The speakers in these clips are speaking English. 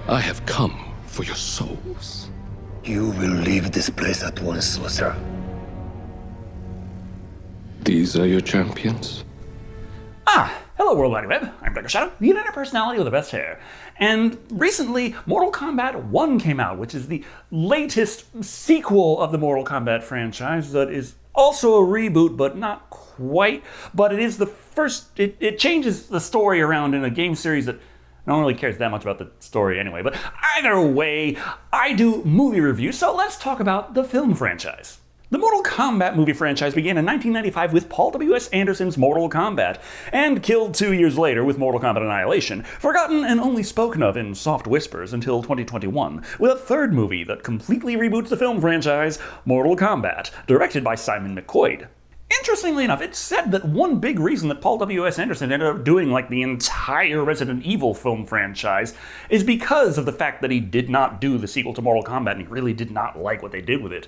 I have come for your souls. You will leave this place at once, sorcerer. These are your champions? Hello World Wide Web, I'm Dr. Shado, the internet personality with the best hair. And recently, Mortal Kombat 1 came out, which is the latest sequel of the Mortal Kombat franchise that is also a reboot, but not quite. But it is the first, it changes the story around in a game series that no one really cares that much about the story anyway. But either way, I do movie reviews, so let's talk about the film franchise. The Mortal Kombat movie franchise began in 1995 with Paul W.S. Anderson's Mortal Kombat, and killed 2 years later with Mortal Kombat Annihilation, forgotten and only spoken of in soft whispers until 2021, with a third movie that completely reboots the film franchise, Mortal Kombat, directed by Simon McQuoid. Interestingly enough, it's said that one big reason that Paul W.S. Anderson ended up doing like the entire Resident Evil film franchise is because of the fact that he did not do the sequel to Mortal Kombat and he really did not like what they did with it.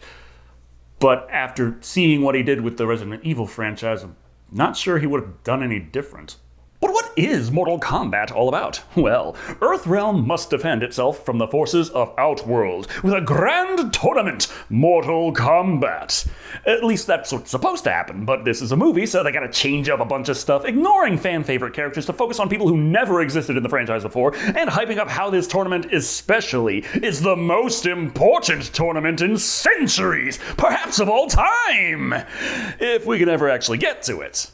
But after seeing what he did with the Resident Evil franchise, I'm not sure he would have done any different. But what is Mortal Kombat all about? Well, Earthrealm must defend itself from the forces of Outworld with a grand tournament, Mortal Kombat. At least that's what's supposed to happen, but this is a movie, so they gotta change up a bunch of stuff, ignoring fan-favorite characters to focus on people who never existed in the franchise before, and hyping up how this tournament especially is the most important tournament in centuries, perhaps of all time, if we can ever actually get to it.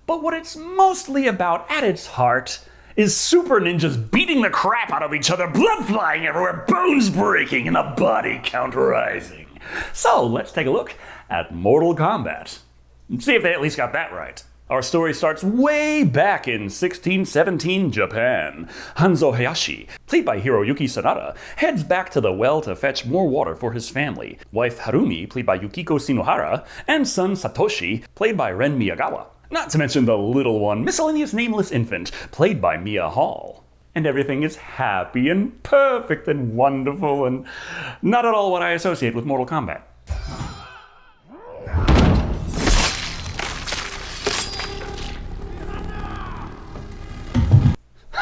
But what it's mostly about at its heart is super ninjas beating the crap out of each other, blood flying everywhere, bones breaking, and the body count rising. So let's take a look at Mortal Kombat and see if they at least got that right. Our story starts way back in 1617 Japan. Hanzo Hayashi, played by Hiroyuki Sanada, heads back to the well to fetch more water for his family. Wife Harumi, played by Yukiko Shinohara, and son Satoshi, played by Ren Miyagawa. Not to mention the little one, miscellaneous nameless infant, played by Mia Hall. And everything is happy and perfect and wonderful and not at all what I associate with Mortal Kombat.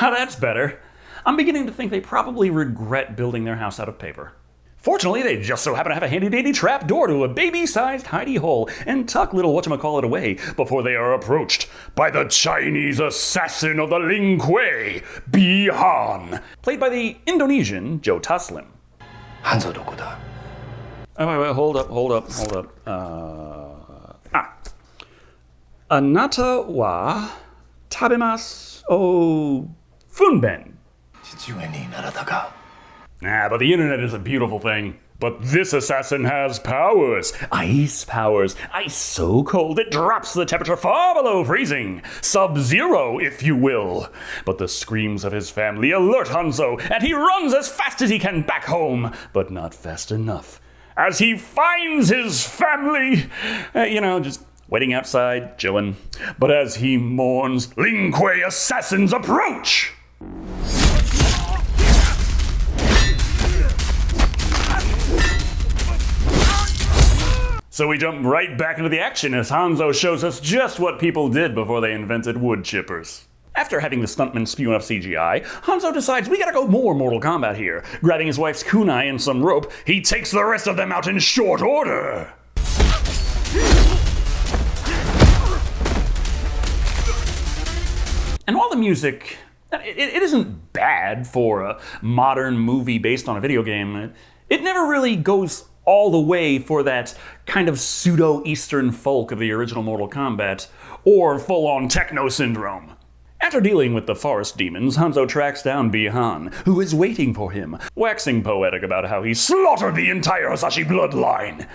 Now that's better. I'm beginning to think they probably regret building their house out of paper. Fortunately, they just so happen to have a handy-dandy trap door to a baby-sized hidey hole and tuck little whatchamacallit away before they are approached by the Chinese assassin of the Lin Kuei, Bi-Han, played by the Indonesian Joe Taslim. Hanzo dokoda? Wait, hold up. Anata wa tabemasu o funben. But the internet is a beautiful thing. But this assassin has powers. Ice powers. Ice so cold it drops the temperature far below freezing. Sub-zero, if you will. But the screams of his family alert Hanzo, and he runs as fast as he can back home. But not fast enough. As he finds his family, just waiting outside, chilling. But as he mourns, Lin Kuei assassins approach. So we jump right back into the action as Hanzo shows us just what people did before they invented wood chippers. After having the stuntman spew enough CGI, Hanzo decides we gotta go more Mortal Kombat here. Grabbing his wife's kunai and some rope, he takes the rest of them out in short order. And while the music, it isn't bad for a modern movie based on a video game, it never really goes all the way for that kind of pseudo-Eastern folk of the original Mortal Kombat, or full-on techno syndrome. After dealing with the forest demons, Hanzo tracks down Bi-Han, who is waiting for him, waxing poetic about how he slaughtered the entire Hasashi bloodline,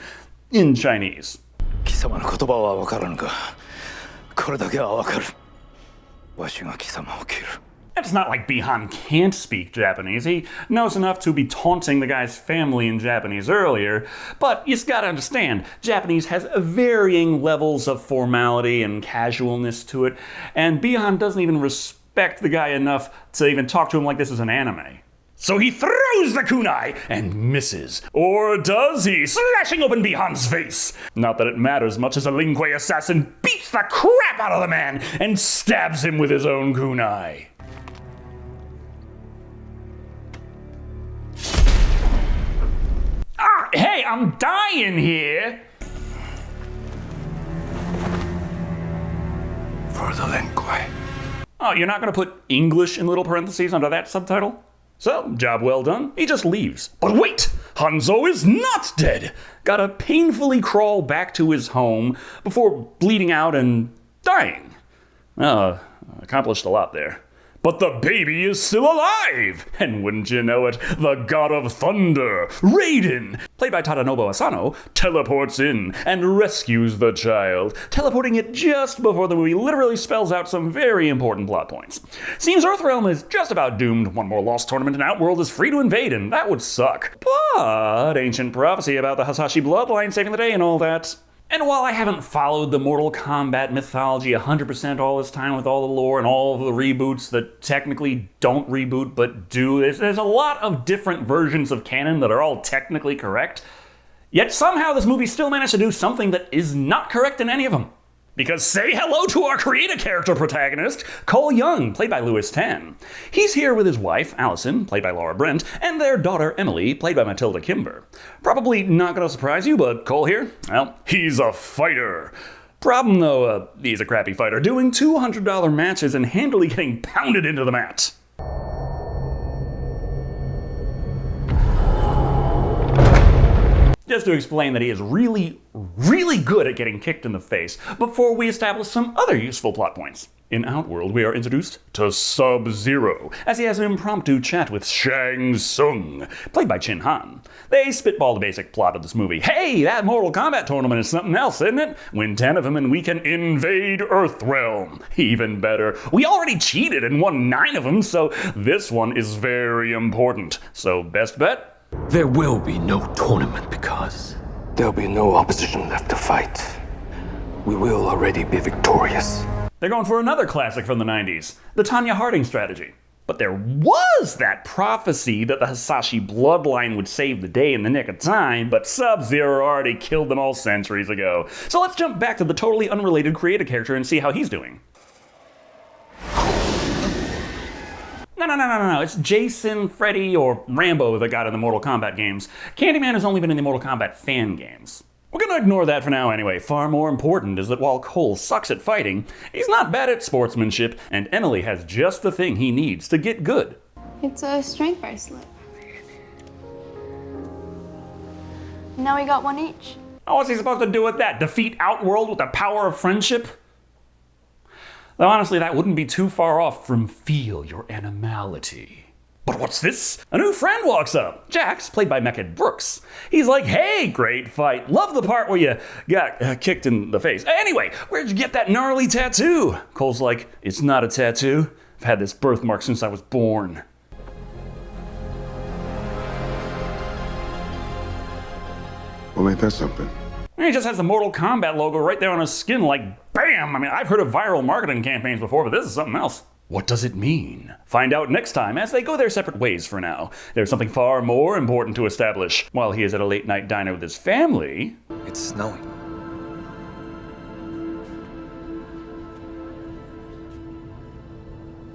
in Chinese. It's not like Bi-Han can't speak Japanese. He knows enough to be taunting the guy's family in Japanese earlier, but you just gotta understand, Japanese has varying levels of formality and casualness to it, and Bi-Han doesn't even respect the guy enough to even talk to him like this is an anime. So he throws the kunai and misses. Or does he? Slashing open Bi-Han's face. Not that it matters much as a Lin Kuei assassin beats the crap out of the man and stabs him with his own kunai. Hey, I'm dying here! For the Lenquai. Oh, you're not gonna put English in little parentheses under that subtitle? So, job well done. He just leaves. But wait! Hanzo is not dead! Gotta painfully crawl back to his home before bleeding out and dying. Accomplished a lot there. But the baby is still alive! And wouldn't you know it, the god of thunder, Raiden, played by Tadanobu Asano, teleports in and rescues the child, teleporting it just before the movie literally spells out some very important plot points. Seems Earthrealm is just about doomed. One more lost tournament and Outworld is free to invade, and that would suck. But ancient prophecy about the Hasashi bloodline saving the day and all that. And while I haven't followed the Mortal Kombat mythology 100% all this time with all the lore and all of the reboots that technically don't reboot but do, there's a lot of different versions of canon that are all technically correct. Yet somehow this movie still managed to do something that is not correct in any of them. Because say hello to our creator character protagonist, Cole Young, played by Louis Tan. He's here with his wife, Allison, played by Laura Brent, and their daughter, Emily, played by Matilda Kimber. Probably not gonna surprise you, but Cole here, well, he's a fighter. Problem though, he's a crappy fighter, doing $200 matches and handily getting pounded into the mat. Just to explain that he is really, really good at getting kicked in the face, before we establish some other useful plot points. In Outworld, we are introduced to Sub-Zero, as he has an impromptu chat with Shang Tsung, played by Chin Han. They spitball the basic plot of this movie. Hey, that Mortal Kombat tournament is something else, isn't it? Win 10 of them and we can invade Earthrealm. Even better, we already cheated and won 9 of them, so this one is very important. So best bet? There will be no tournament because There'll be no opposition left to fight. We will already be victorious. They're going for another classic from the 90s, the Tanya Harding strategy. But there was that prophecy that the Hasashi bloodline would save the day in the nick of time, but Sub-Zero already killed them all centuries ago. So let's jump back to the totally unrelated creative character and see how he's doing. No. It's Jason, Freddy, or Rambo that got in the Mortal Kombat games. Candyman has only been in the Mortal Kombat fan games. We're gonna ignore that for now anyway. Far more important is that while Cole sucks at fighting, he's not bad at sportsmanship, and Emily has just the thing he needs to get good. It's a strength bracelet. Now we got one each. Oh, what's he supposed to do with that? Defeat Outworld with the power of friendship? Though honestly, that wouldn't be too far off from feel your animality. But what's this? A new friend walks up. Jax, played by Mehcad Brooks. He's like, hey, great fight. Love the part where you got kicked in the face. Anyway, where'd you get that gnarly tattoo? Cole's like, it's not a tattoo. I've had this birthmark since I was born. Well, ain't that something? And he just has the Mortal Kombat logo right there on his skin, like, bam! I mean, I've heard of viral marketing campaigns before, but this is something else. What does it mean? Find out next time as they go their separate ways for now. There's something far more important to establish. While he is at a late night diner with his family... It's snowing.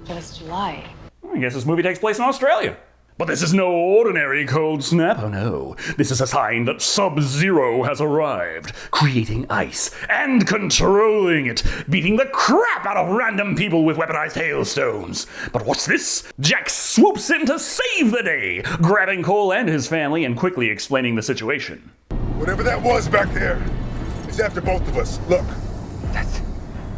But it's July. I guess this movie takes place in Australia. But this is no ordinary cold snap. Oh no, this is a sign that Sub-Zero has arrived, creating ice and controlling it, beating the crap out of random people with weaponized hailstones. But what's this? Jax swoops in to save the day, grabbing Cole and his family and quickly explaining the situation. Whatever that was back there is after both of us. Look.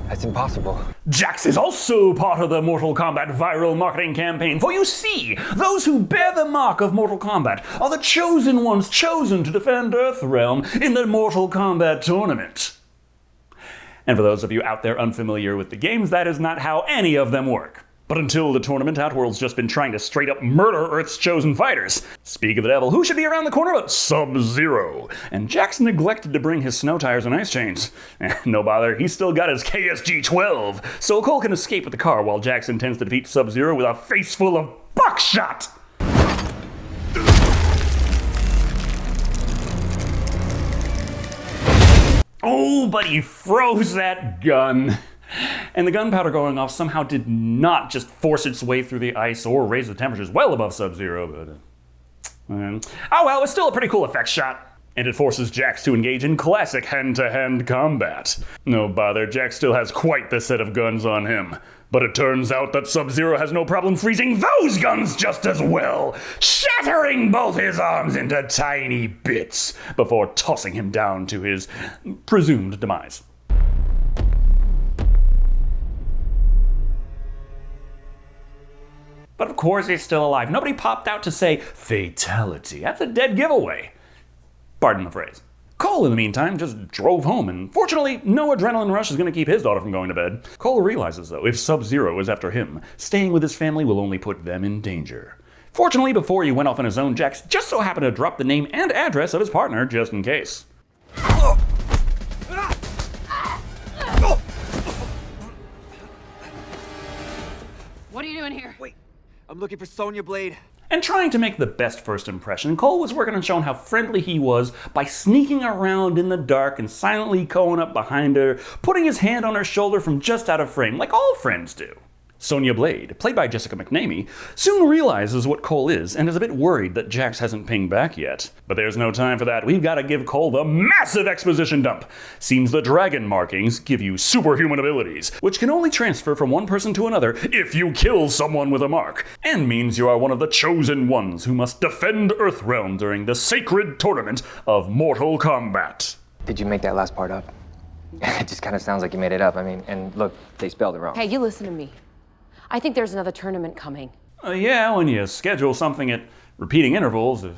That's impossible. Jax is also part of the Mortal Kombat viral marketing campaign, for you see, those who bear the mark of Mortal Kombat are the chosen ones chosen to defend Earthrealm in the Mortal Kombat tournament. And for those of you out there unfamiliar with the games, that is not how any of them work. But until the tournament, Outworld's just been trying to straight up murder Earth's chosen fighters. Speak of the devil, who should be around the corner but Sub-Zero? And Jax neglected to bring his snow tires and ice chains. No bother, he's still got his KSG-12, so Cole can escape with the car while Jax intends to defeat Sub-Zero with a face full of buckshot! Oh, but he froze that gun. And the gunpowder going off somehow did not just force its way through the ice or raise the temperatures well above Sub-Zero, but... oh well, it's still a pretty cool effect shot. and it forces Jax to engage in classic hand-to-hand combat. No bother, Jax still has quite the set of guns on him. But it turns out that Sub-Zero has no problem freezing those guns just as well, shattering both his arms into tiny bits before tossing him down to his presumed demise. But of course he's still alive. Nobody popped out to say, fatality. That's a dead giveaway. Pardon the phrase. Cole, in the meantime, just drove home, and fortunately, no adrenaline rush is going to keep his daughter from going to bed. Cole realizes, though, if Sub-Zero is after him, staying with his family will only put them in danger. Fortunately, before he went off on his own, Jax just so happened to drop the name and address of his partner, just in case. What are you doing here? Wait, I'm looking for Sonya Blade. And trying to make the best first impression, Cole was working on showing how friendly he was by sneaking around in the dark and silently going up behind her, putting his hand on her shoulder from just out of frame, like all friends do. Sonya Blade, played by Jessica McNamee, soon realizes what Cole is and is a bit worried that Jax hasn't pinged back yet. But there's no time for that. We've got to give Cole the massive exposition dump. Seems the dragon markings give you superhuman abilities, which can only transfer from one person to another if you kill someone with a mark, and means you are one of the chosen ones who must defend Earthrealm during the sacred tournament of Mortal Kombat. Did you make that last part up? It just kind of sounds like you made it up. I mean, and look, they spelled it wrong. Hey, you listen to me. I think there's another tournament coming. Yeah, when you schedule something at repeating intervals, it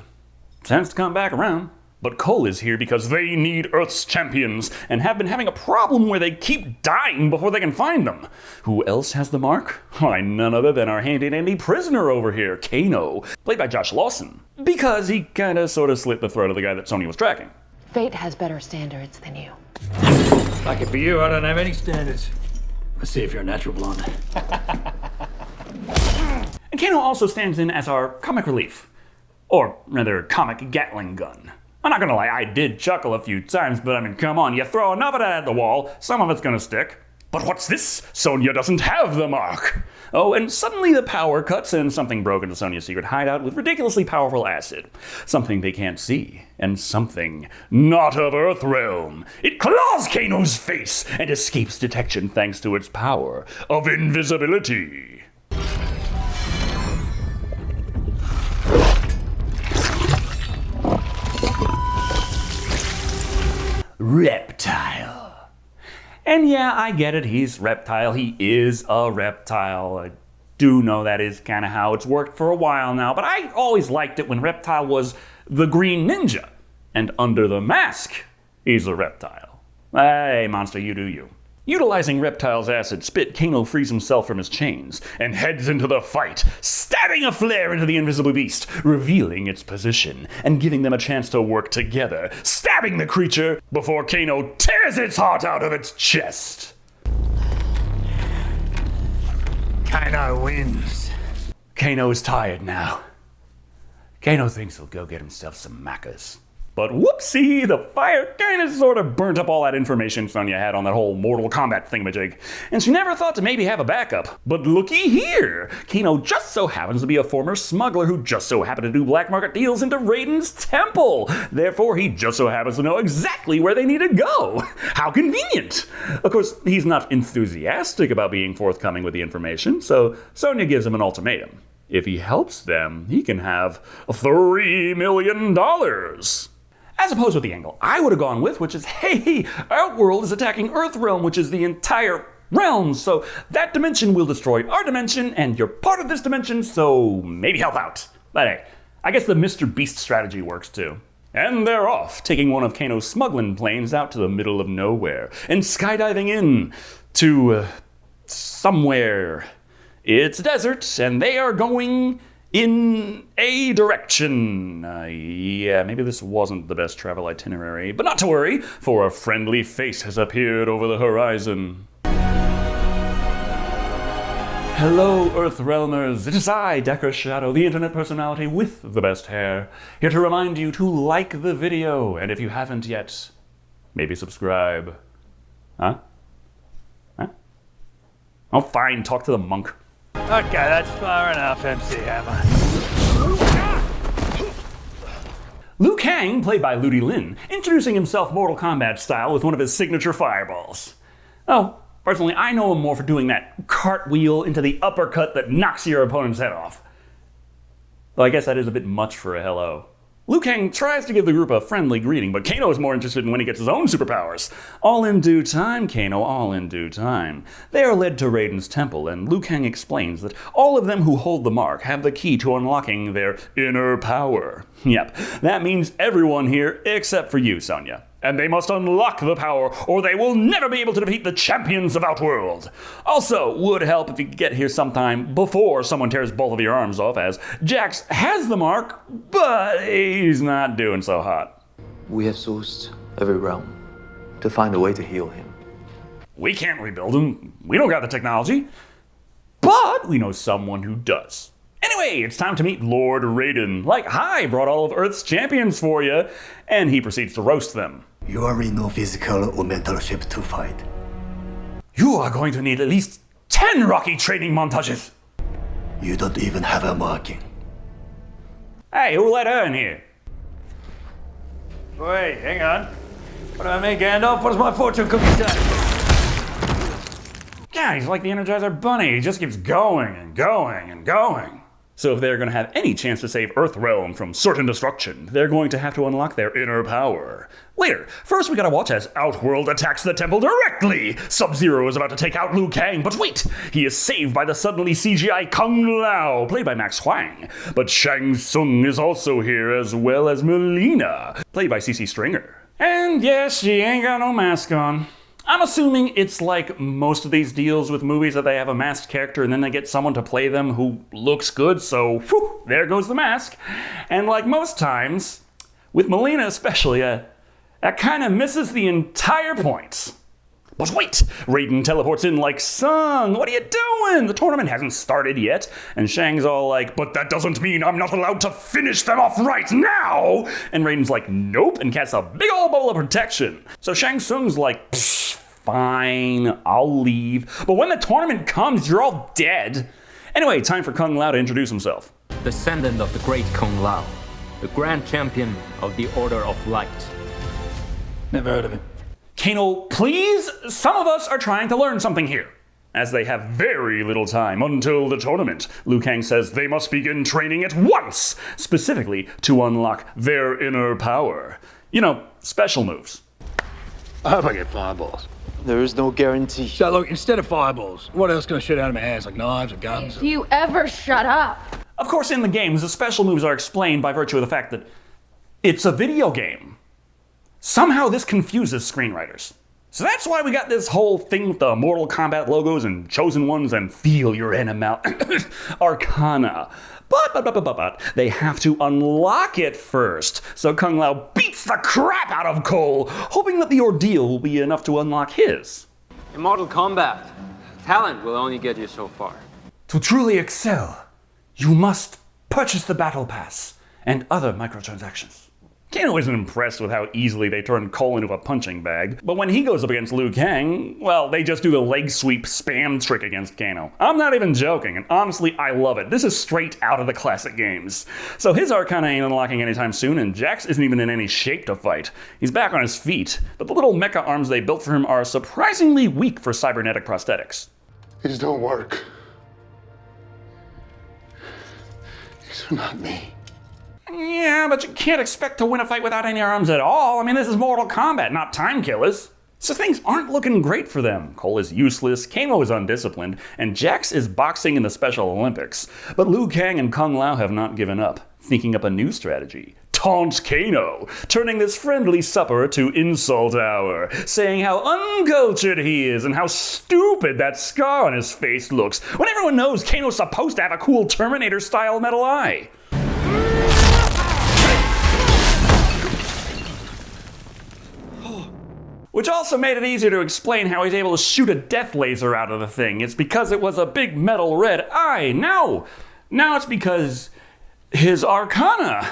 tends to come back around. But Cole is here because they need Earth's champions, and have been having a problem where they keep dying before they can find them. Who else has the mark? Why, none other than our handy-dandy prisoner over here, Kano, played by Josh Lawson. Because he kinda sorta slit the throat of the guy that Sony was tracking. Fate has better standards than you. Lucky for you, I don't have any standards. Let's see if you're a natural blonde. And Kano also stands in as our comic relief. Or rather, comic Gatling gun. I'm not gonna lie, I did chuckle a few times, but I mean, come on, you throw enough of that at the wall, some of it's gonna stick. But what's this? Sonya doesn't have the mark! Oh, and suddenly the power cuts and something broke into Sonya's secret hideout with ridiculously powerful acid. Something they can't see, and something not of Earthrealm. It claws Kano's face and escapes detection thanks to its power of invisibility. Reptile. And yeah, I get it, he's Reptile, he is a reptile. I do know that is kind of how it's worked for a while now, but I always liked it when Reptile was the Green Ninja, and under the mask, he's a reptile. Hey, monster, you do you. Utilizing Reptile's acid spit, Kano frees himself from his chains and heads into the fight, stabbing a flare into the invisible beast, revealing its position and giving them a chance to work together, stabbing the creature before Kano tears its heart out of its chest. Kano wins. Kano's tired now. Kano thinks he'll go get himself some macas. But whoopsie, the fire kinda sorta burnt up all that information Sonya had on that whole Mortal Kombat thingamajig, and she never thought to maybe have a backup. But looky here! Kano just so happens to be a former smuggler who just so happened to do black market deals into Raiden's temple. Therefore, he just so happens to know exactly where they need to go. How convenient! Of course, he's not enthusiastic about being forthcoming with the information, so Sonya gives him an ultimatum. If he helps them, he can have $3 million. As opposed with the angle I would have gone with, which is, hey, Outworld is attacking Earthrealm, which is the entire realm, so that dimension will destroy our dimension, and you're part of this dimension, so maybe help out. But hey, I guess the Mr. Beast strategy works too. And they're off, taking one of Kano's smuggling planes out to the middle of nowhere, and skydiving in to somewhere. It's desert, and they are going in a direction. Yeah, maybe this wasn't the best travel itinerary, but not to worry, for a friendly face has appeared over the horizon. Hello, Earthrealmers. It is I, Decker Shado, the internet personality with the best hair, here to remind you to like the video, and if you haven't yet, maybe subscribe. Huh? Oh, fine, talk to the monk. Okay, that's far enough, MC Hammer. Liu Kang, played by Ludi Lin, introducing himself Mortal Kombat style with one of his signature fireballs. Oh, personally, I know him more for doing that cartwheel into the uppercut that knocks your opponent's head off. Though I guess that is a bit much for a hello. Liu Kang tries to give the group a friendly greeting, but Kano is more interested in when he gets his own superpowers. All in due time, Kano, all in due time. They are led to Raiden's temple, and Liu Kang explains that all of them who hold the mark have the key to unlocking their inner power. Yep, that means everyone here except for you, Sonya. And they must unlock the power, or they will never be able to defeat the champions of Outworld. Also, would help if you could get here sometime before someone tears both of your arms off, as Jax has the mark, but he's not doing so hot. We have sourced every realm to find a way to heal him. We can't rebuild him. We don't got the technology. But we know someone who does. Anyway, it's time to meet Lord Raiden. Like, hi, brought all of Earth's champions for you. And he proceeds to roast them. You are in no physical or mental shape to fight. You are going to need at least 10 Rocky training montages. You don't even have a marking. Hey, who let her in here? Wait, hang on. What do I mean, Gandalf? What does my fortune cookie say? Yeah, he's like the Energizer Bunny. He just keeps going and going and going. So if they're going to have any chance to save Earthrealm from certain destruction, they're going to have to unlock their inner power. Later, first we gotta watch as Outworld attacks the temple directly. Sub-Zero is about to take out Liu Kang, but wait! He is saved by the suddenly CGI Kung Lao, played by Max Huang. But Shang Tsung is also here, as well as Melina, played by CC Stringer. And yes, she ain't got no mask on. I'm assuming it's like most of these deals with movies that they have a masked character and then they get someone to play them who looks good, so whew, there goes the mask. And like most times, with Melina especially, that kind of misses the entire point. But wait, Raiden teleports in like, son, what are you doing? The tournament hasn't started yet. And Shang's all like, but that doesn't mean I'm not allowed to finish them off right now. And Raiden's like, nope, and casts a big old bubble of protection. So Shang Tsung's like, fine, I'll leave. But when the tournament comes, you're all dead. Anyway, time for Kung Lao to introduce himself. Descendant of the great Kung Lao, the grand champion of the Order of Light. Never heard of it. Kano, please, some of us are trying to learn something here. As they have very little time until the tournament, Liu Kang says they must begin training at once, specifically to unlock their inner power. You know, special moves. I hope I get fireballs. There is no guarantee. So look, instead of fireballs, what else can I shoot out of my ass? Like knives or guns? Do you ever shut up? Of course, in the games, the special moves are explained by virtue of the fact that it's a video game. Somehow this confuses screenwriters. So that's why we got this whole thing with the Mortal Kombat logos and Chosen Ones and Feel Your Animal Arcana. But they have to unlock it first. So Kung Lao beats the crap out of Cole, hoping that the ordeal will be enough to unlock his. In Mortal Kombat, talent will only get you so far. To truly excel, you must purchase the Battle Pass and other microtransactions. Kano isn't impressed with how easily they turn Cole into a punching bag, but when he goes up against Liu Kang, well, they just do the leg sweep spam trick against Kano. I'm not even joking, and honestly, I love it. This is straight out of the classic games. So his Arcana ain't unlocking anytime soon, and Jax isn't even in any shape to fight. He's back on his feet, but the little mecha arms they built for him are surprisingly weak for cybernetic prosthetics. These don't work. These are not me. Yeah, but you can't expect to win a fight without any arms at all. I mean, this is Mortal Kombat, not Time Killers. So things aren't looking great for them. Cole is useless, Kano is undisciplined, and Jax is boxing in the Special Olympics. But Liu Kang and Kung Lao have not given up, thinking up a new strategy. Taunt Kano, turning this friendly supper to insult hour, saying how uncultured he is and how stupid that scar on his face looks, when everyone knows Kano's supposed to have a cool Terminator-style metal eye. Which also made it easier to explain how he's able to shoot a death laser out of the thing. It's because it was a big metal red eye. Now it's because his Arcana.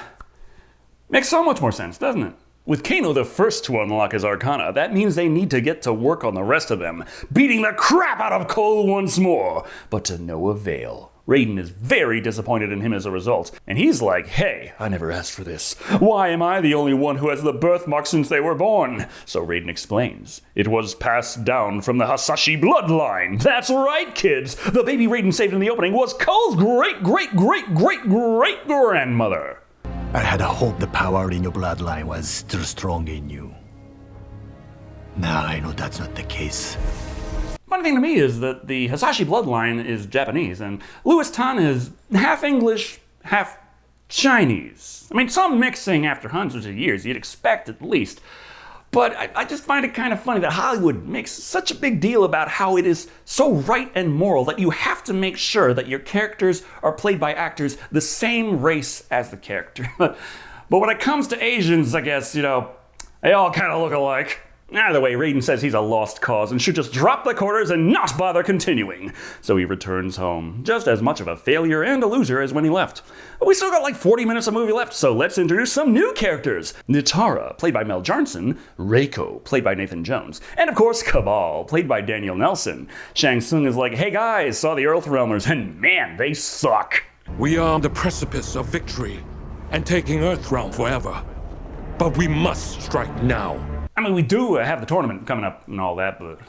Makes so much more sense, doesn't it? With Kano the first to unlock his Arcana, that means they need to get to work on the rest of them, beating the crap out of Cole once more, but to no avail. Raiden is very disappointed in him as a result, and he's like, hey, I never asked for this. Why am I the only one who has the birthmark since they were born? So Raiden explains, it was passed down from the Hasashi bloodline. That's right, kids! The baby Raiden saved in the opening was Cole's great-great-great-great-great-grandmother. I had hoped the power in your bloodline was still strong in you. Now I know that's not the case. Funny thing to me is that the Hasashi bloodline is Japanese, and Louis Tan is half English, half Chinese. I mean, some mixing after hundreds of years, you'd expect at least. But I just find it kind of funny that Hollywood makes such a big deal about how it is so right and moral that you have to make sure that your characters are played by actors the same race as the character. But when it comes to Asians, I guess, they all kind of look alike. Either way, Raiden says he's a lost cause and should just drop the quarters and not bother continuing. So he returns home, just as much of a failure and a loser as when he left. But we still got like 40 minutes of movie left, so let's introduce some new characters. Nitara, played by Mel Jarnson, Reiko, played by Nathan Jones, and of course Cabal, played by Daniel Nelson. Shang Tsung is like, hey guys, saw the Earthrealmers, and man, they suck. We are on the precipice of victory and taking Earthrealm forever. But we must strike now. I mean, we do have the tournament coming up and all that, but...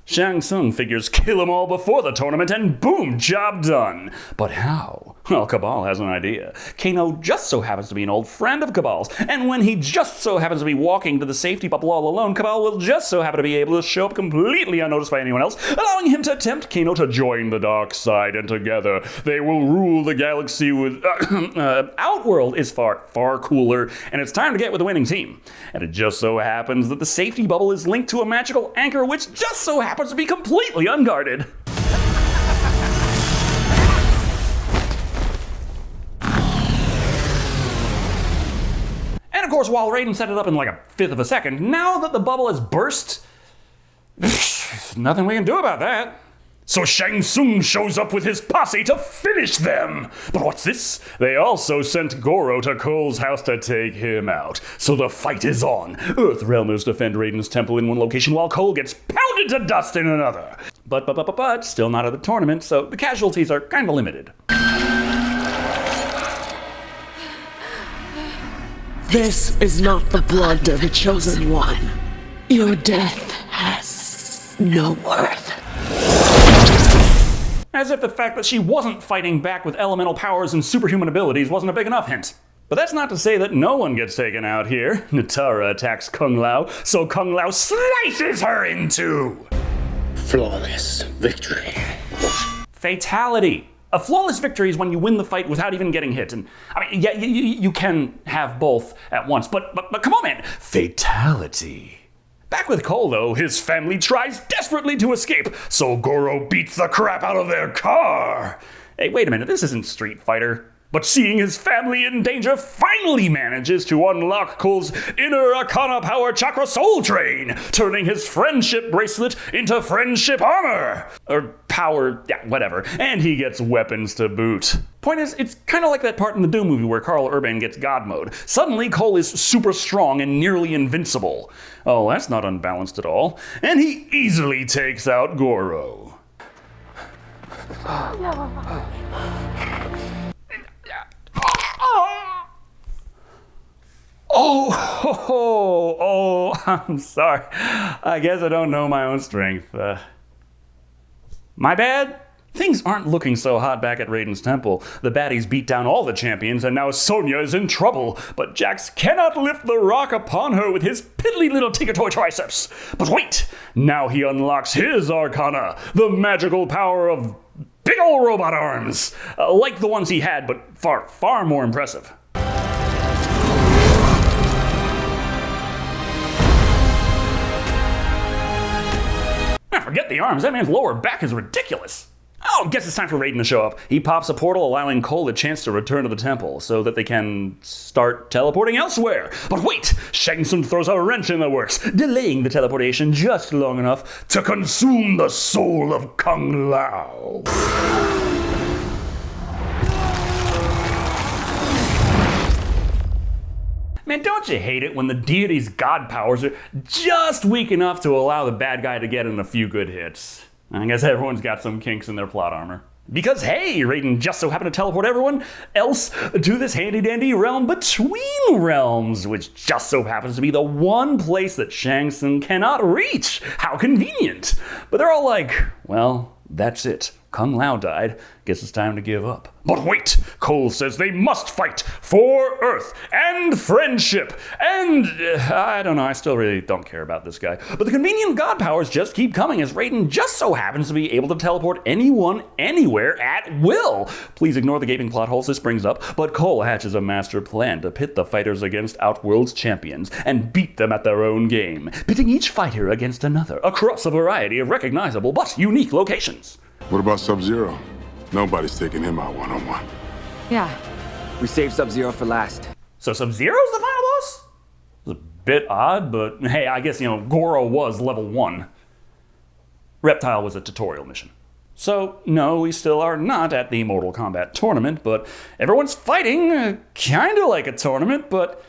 Shang Tsung figures kill them all before the tournament and boom, job done. But how? Well, Cabal has an idea. Kano just so happens to be an old friend of Cabal's, and when he just so happens to be walking to the safety bubble all alone, Cabal will just so happen to be able to show up completely unnoticed by anyone else, allowing him to tempt Kano to join the dark side, and together they will rule the galaxy with... Outworld is far, far cooler, and it's time to get with the winning team. And it just so happens that the safety bubble is linked to a magical anchor which just so happens to be completely unguarded. And of course, while Raiden set it up in like a fifth of a second, now that the bubble has burst, nothing we can do about that. So Shang Tsung shows up with his posse to finish them. But what's this? They also sent Goro to Cole's house to take him out. So the fight is on. Earthrealmers defend Raiden's temple in one location while Cole gets pounded to dust in another. But still not at the tournament, so the casualties are kind of limited. This is not the blood of the chosen one. Your death has no worth. As if the fact that she wasn't fighting back with elemental powers and superhuman abilities wasn't a big enough hint. But that's not to say that no one gets taken out here. Nitara attacks Kung Lao, so Kung Lao slices her in two. Flawless victory. Fatality. A flawless victory is when you win the fight without even getting hit. And I mean, yeah, you can have both at once, but come on, man. Fatality. Back with Cole, though, his family tries desperately to escape, so Goro beats the crap out of their car. Hey, wait a minute, this isn't Street Fighter. But seeing his family in danger, finally manages to unlock Cole's inner Arcana Power Chakra Soul Train, turning his friendship bracelet into friendship armor. Or power, yeah, whatever. And he gets weapons to boot. Point is, it's kind of like that part in the Doom movie where Carl Urban gets God mode. Suddenly, Cole is super strong and nearly invincible. Oh, that's not unbalanced at all. And he easily takes out Goro. Oh, I'm sorry. I guess I don't know my own strength. My bad? Things aren't looking so hot back at Raiden's temple. The baddies beat down all the champions, and now Sonya is in trouble. But Jax cannot lift the rock upon her with his piddly little Tinker Toy triceps. But wait! Now he unlocks his Arcana, the magical power of big ol' robot arms. Like the ones he had, but far, far more impressive. Forget the arms, that man's lower back is ridiculous. Oh, guess it's time for Raiden to show up. He pops a portal, allowing Cole a chance to return to the temple so that they can start teleporting elsewhere. But wait! Shang Tsung throws a wrench in the works, delaying the teleportation just long enough to consume the soul of Kung Lao. Man, don't you hate it when the deity's god powers are just weak enough to allow the bad guy to get in a few good hits? I guess everyone's got some kinks in their plot armor. Because hey, Raiden just so happened to teleport everyone else to this handy-dandy realm between realms, which just so happens to be the one place that Shang Tsung cannot reach. How convenient. But they're all like, well, that's it. Kung Lao died. Guess it's time to give up. But wait! Cole says they must fight for Earth and friendship. And I don't know, I still really don't care about this guy. But the convenient god powers just keep coming as Raiden just so happens to be able to teleport anyone, anywhere, at will. Please ignore the gaping plot holes this brings up, but Cole hatches a master plan to pit the fighters against Outworld's champions and beat them at their own game, pitting each fighter against another across a variety of recognizable but unique locations. What about Sub-Zero? Nobody's taking him out one-on-one. Yeah. We saved Sub-Zero for last. So Sub-Zero's the final boss? It's a bit odd, but hey, I guess, Goro was level 1. Reptile was a tutorial mission. So, no, we still are not at the Mortal Kombat tournament, but everyone's fighting, kinda like a tournament, but,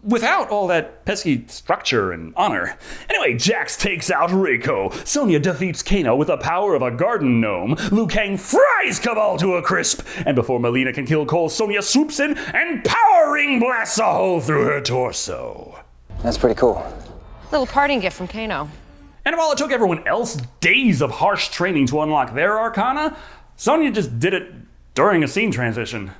without all that pesky structure and honor. Anyway, Jax takes out Reiko. Sonya defeats Kano with the power of a garden gnome. Liu Kang fries Cabal to a crisp. And before Melina can kill Cole, Sonya swoops in and power ring blasts a hole through her torso. That's pretty cool. Little parting gift from Kano. And while it took everyone else days of harsh training to unlock their arcana, Sonya just did it during a scene transition.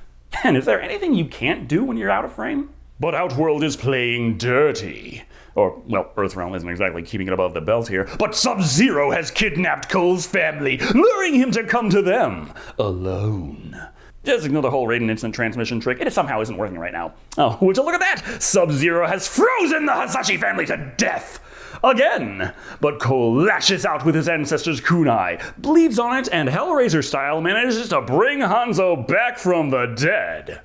Man, is there anything you can't do when you're out of frame? But Outworld is playing dirty. Or, well, Earthrealm isn't exactly keeping it above the belt here, but Sub-Zero has kidnapped Cole's family, luring him to come to them alone. Just ignore the whole Raiden instant transmission trick. It somehow isn't working right now. Oh, would you look at that? Sub-Zero has frozen the Hasashi family to death. Again! But Cole lashes out with his ancestors' kunai, bleeds on it, and Hellraiser style manages to bring Hanzo back from the dead.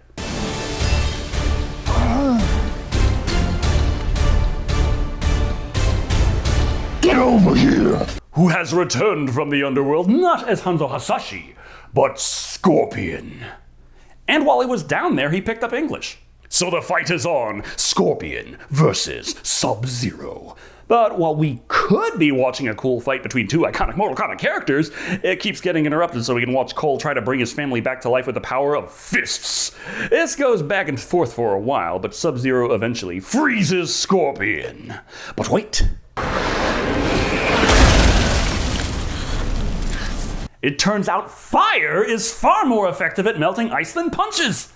Get over here! Who has returned from the underworld not as Hanzo Hasashi, but Scorpion. And while he was down there, he picked up English. So the fight is on, Scorpion versus Sub-Zero. But while we could be watching a cool fight between two iconic Mortal Kombat characters, it keeps getting interrupted so we can watch Cole try to bring his family back to life with the power of fists. This goes back and forth for a while, but Sub-Zero eventually freezes Scorpion. But wait. It turns out fire is far more effective at melting ice than punches.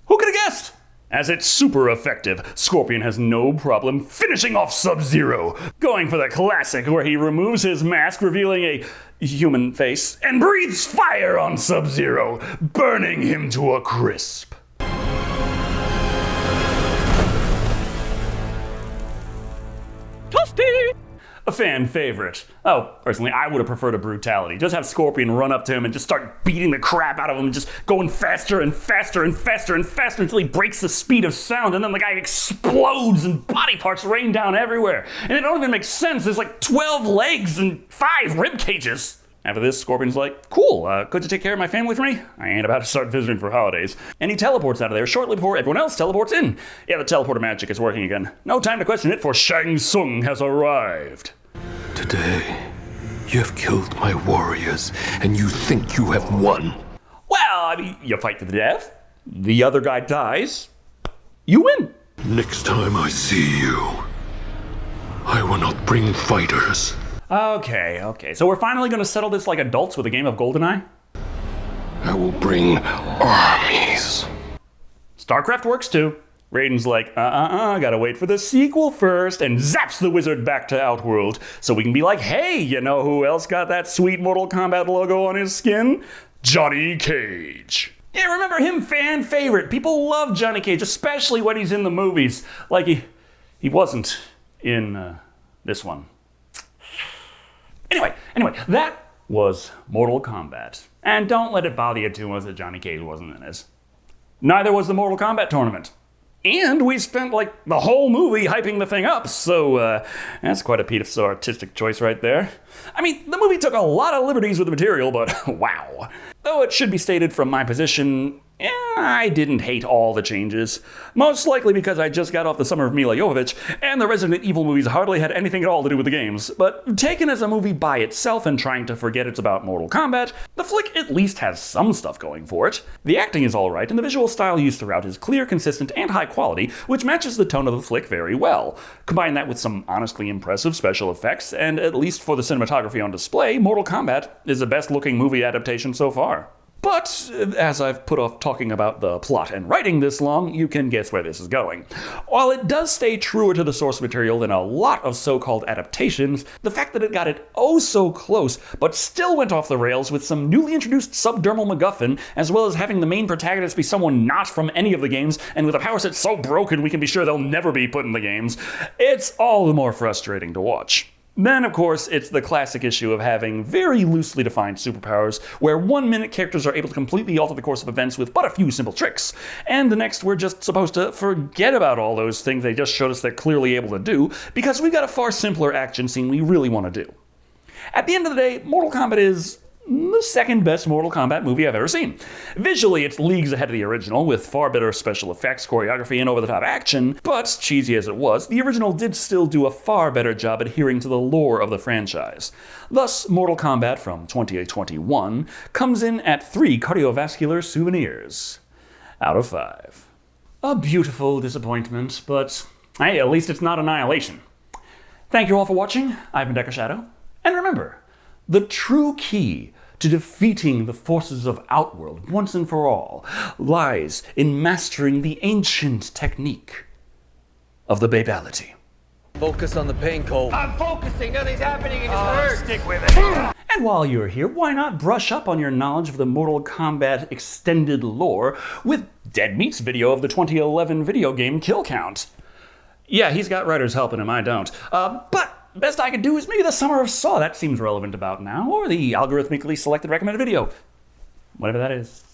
Who could have guessed? As it's super effective, Scorpion has no problem finishing off Sub-Zero, going for the classic where he removes his mask, revealing a human face, and breathes fire on Sub-Zero, burning him to a crisp. Toasty! A fan favorite. Oh, personally, I would have preferred a brutality. Just have Scorpion run up to him and just start beating the crap out of him and just going faster and faster and faster and faster until he breaks the speed of sound, and then the guy explodes and body parts rain down everywhere. And it don't even make sense. There's like 12 legs and 5 rib cages. After this, Scorpion's like, cool, could you take care of my family for me? I ain't about to start visiting for holidays. And he teleports out of there shortly before everyone else teleports in. Yeah, the teleporter magic is working again. No time to question it, for Shang Tsung has arrived. Today, you have killed my warriors, and you think you have won. Well, I mean, you fight to the death, the other guy dies, you win. Next time I see you, I will not bring fighters. Okay, so we're finally gonna settle this like adults with a game of GoldenEye? I will bring armies. StarCraft works too. Raiden's like, gotta wait for the sequel first, and zaps the wizard back to Outworld, so we can be like, hey, you know who else got that sweet Mortal Kombat logo on his skin? Johnny Cage. Yeah, remember him, fan favorite. People love Johnny Cage, especially when he's in the movies. Like he wasn't in this one. Anyway, that was Mortal Kombat. And don't let it bother you too much that Johnny Cage wasn't in it. Neither was the Mortal Kombat tournament. And we spent like the whole movie hyping the thing up, so that's quite a piece of artistic choice right there. I mean, the movie took a lot of liberties with the material, but wow. Though it should be stated from my position, I didn't hate all the changes. Most likely because I just got off the summer of Mila Jovovich, and the Resident Evil movies hardly had anything at all to do with the games. But taken as a movie by itself and trying to forget it's about Mortal Kombat, the flick at least has some stuff going for it. The acting is alright, and the visual style used throughout is clear, consistent, and high quality, which matches the tone of the flick very well. Combine that with some honestly impressive special effects, and at least for the cinematography on display, Mortal Kombat is the best looking movie adaptation so far. But, as I've put off talking about the plot and writing this long, you can guess where this is going. While it does stay truer to the source material than a lot of so-called adaptations, the fact that it got it oh so close, but still went off the rails with some newly introduced subdermal MacGuffin, as well as having the main protagonist be someone not from any of the games, and with a power set so broken we can be sure they'll never be put in the games, it's all the more frustrating to watch. Then, of course, it's the classic issue of having very loosely defined superpowers, where 1 minute characters are able to completely alter the course of events with but a few simple tricks, and the next we're just supposed to forget about all those things they just showed us they're clearly able to do, because we've got a far simpler action scene we really want to do. At the end of the day, Mortal Kombat is the second best Mortal Kombat movie I've ever seen. Visually, it's leagues ahead of the original, with far better special effects, choreography, and over-the-top action, but cheesy as it was, the original did still do a far better job adhering to the lore of the franchise. Thus, Mortal Kombat from 2021 comes in at 3 cardiovascular souvenirs out of 5. A beautiful disappointment, but hey, at least it's not Annihilation. Thank you all for watching. I've been Shado, and remember, the true key to defeating the forces of Outworld once and for all lies in mastering the ancient technique of the babality. Focus on the pain, Cole. I'm focusing. Nothing's happening. It just hurts. Stick with it. And while you're here, why not brush up on your knowledge of the Mortal Kombat extended lore with Dead Meat's video of the 2011 video game kill count? Yeah, he's got writers helping him, I don't. But best I could do is maybe the Summer of Saw. That seems relevant about now. Or the algorithmically selected recommended video. Whatever that is.